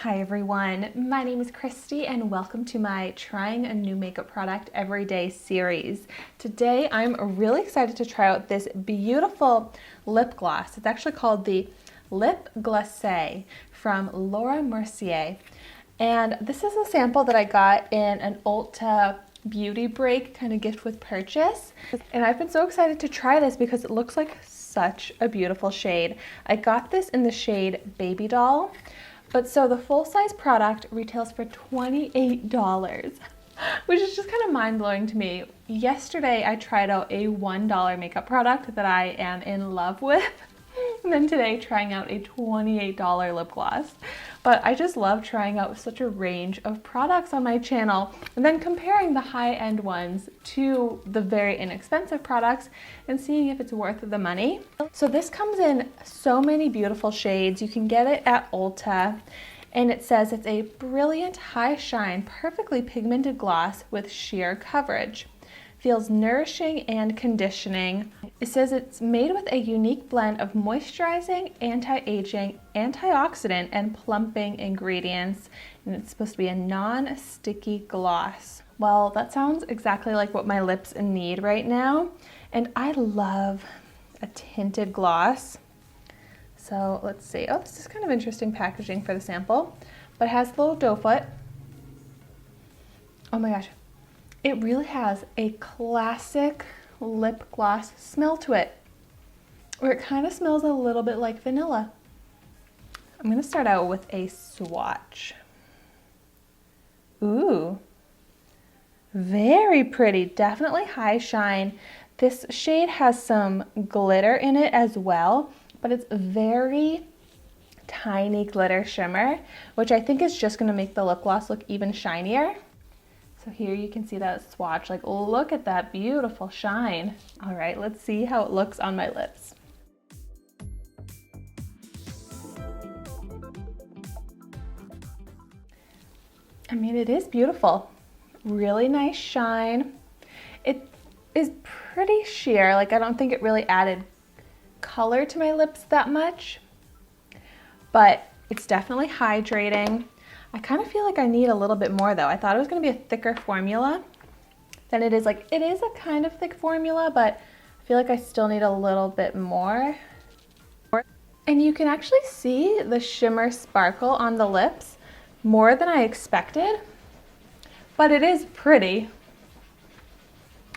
Hi everyone, my name is Christy and welcome to my Trying a New Makeup Product Every Day series. Today I'm really excited to try out this beautiful lip gloss. It's actually called the Lip Glacé from Laura Mercier. And this is a sample that I got in an Ulta beauty break kind of gift with purchase. And I've been so excited to try this because it looks like such a beautiful shade. I got this in the shade Baby Doll. But so the full-size product retails for $28, which is just kind of mind-blowing to me. Yesterday, I tried out a $1 makeup product that I am in love with. And then today, trying out a $28 lip gloss. But I just love trying out such a range of products on my channel and then comparing the high-end ones to the very inexpensive products and seeing if it's worth the money. So this comes in so many beautiful shades. You can get it at Ulta. And it says it's a brilliant, high shine, perfectly pigmented gloss with sheer coverage. Feels nourishing and conditioning. It says it's made with a unique blend of moisturizing, anti-aging, antioxidant, and plumping ingredients. And it's supposed to be a non-sticky gloss. Well, that sounds exactly like what my lips need right now. And I love a tinted gloss. So let's see. Oh, this is kind of interesting packaging for the sample. But it has a little doe foot. Oh my gosh. It really has a classic lip gloss smell to it, where it kind of smells a little bit like vanilla. I'm going to start out with a swatch. Ooh, very pretty, definitely high shine. This shade has some glitter in it as well, but it's very tiny glitter shimmer, which I think is just going to make the lip gloss look even shinier. So here you can see that swatch, like look at that beautiful shine. All right, let's see how it looks on my lips. I mean, it is beautiful. Really nice shine. It is pretty sheer, like I don't think it really added color to my lips that much, but it's definitely hydrating. I kind of feel like I need a little bit more though. I thought it was going to be a thicker formula than it is. Like it is a kind of thick formula, but I feel like I still need a little bit more. And you can actually see the shimmer sparkle on the lips more than I expected, but it is pretty.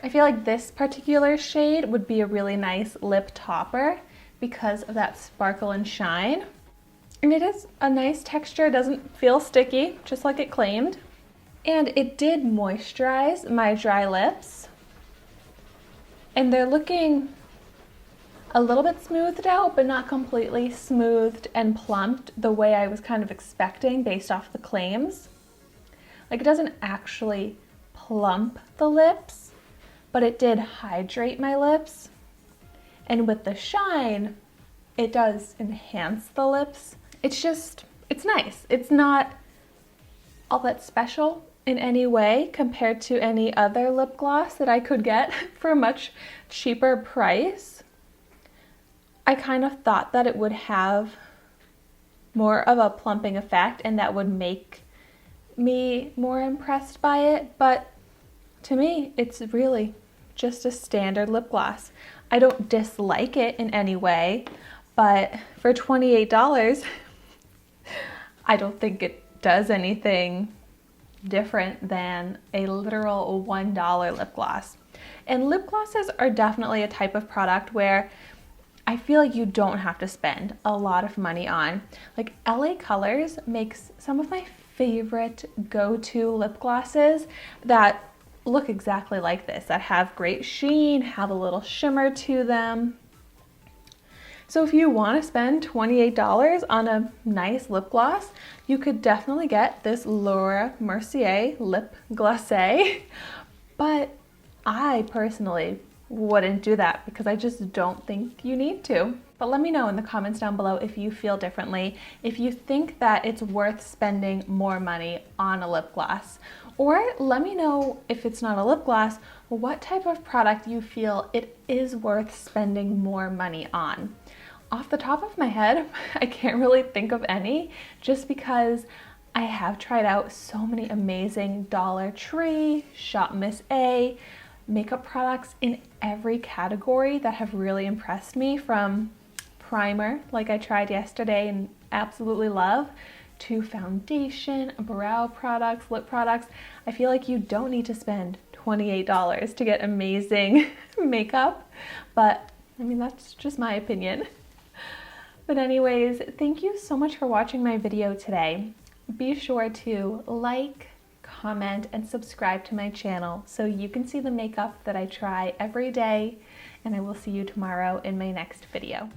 I feel like this particular shade would be a really nice lip topper because of that sparkle and shine. And it is a nice texture, it doesn't feel sticky, just like it claimed. And it did moisturize my dry lips. And they're looking a little bit smoothed out, but not completely smoothed and plumped the way I was kind of expecting based off the claims. Like it doesn't actually plump the lips, but it did hydrate my lips. And with the shine, it does enhance the lips. It's nice. It's not all that special in any way compared to any other lip gloss that I could get for a much cheaper price. I kind of thought that it would have more of a plumping effect and that would make me more impressed by it, but to me, it's really just a standard lip gloss. I don't dislike it in any way, but for $28, I don't think it does anything different than a literal $1 lip gloss. And lip glosses are definitely a type of product where I feel like you don't have to spend a lot of money on. Like LA Colors makes some of my favorite go-to lip glosses that look exactly like this, that have great sheen, have a little shimmer to them. So if you want to spend $28 on a nice lip gloss, you could definitely get this Laura Mercier Lip Glacé. But I personally wouldn't do that because I just don't think you need to. But let me know in the comments down below if you feel differently, if you think that it's worth spending more money on a lip gloss. Or let me know if it's not a lip gloss, what type of product you feel it is worth spending more money on. Off the top of my head, I can't really think of any just because I have tried out so many amazing Dollar Tree, Shop Miss A, makeup products in every category that have really impressed me, from primer, like I tried yesterday and absolutely love, to foundation, brow products, lip products. I feel like you don't need to spend $28 to get amazing makeup, but I mean, that's just my opinion. But anyways, thank you so much for watching my video today. Be sure to like, comment, and subscribe to my channel so you can see the makeup that I try every day, and I will see you tomorrow in my next video.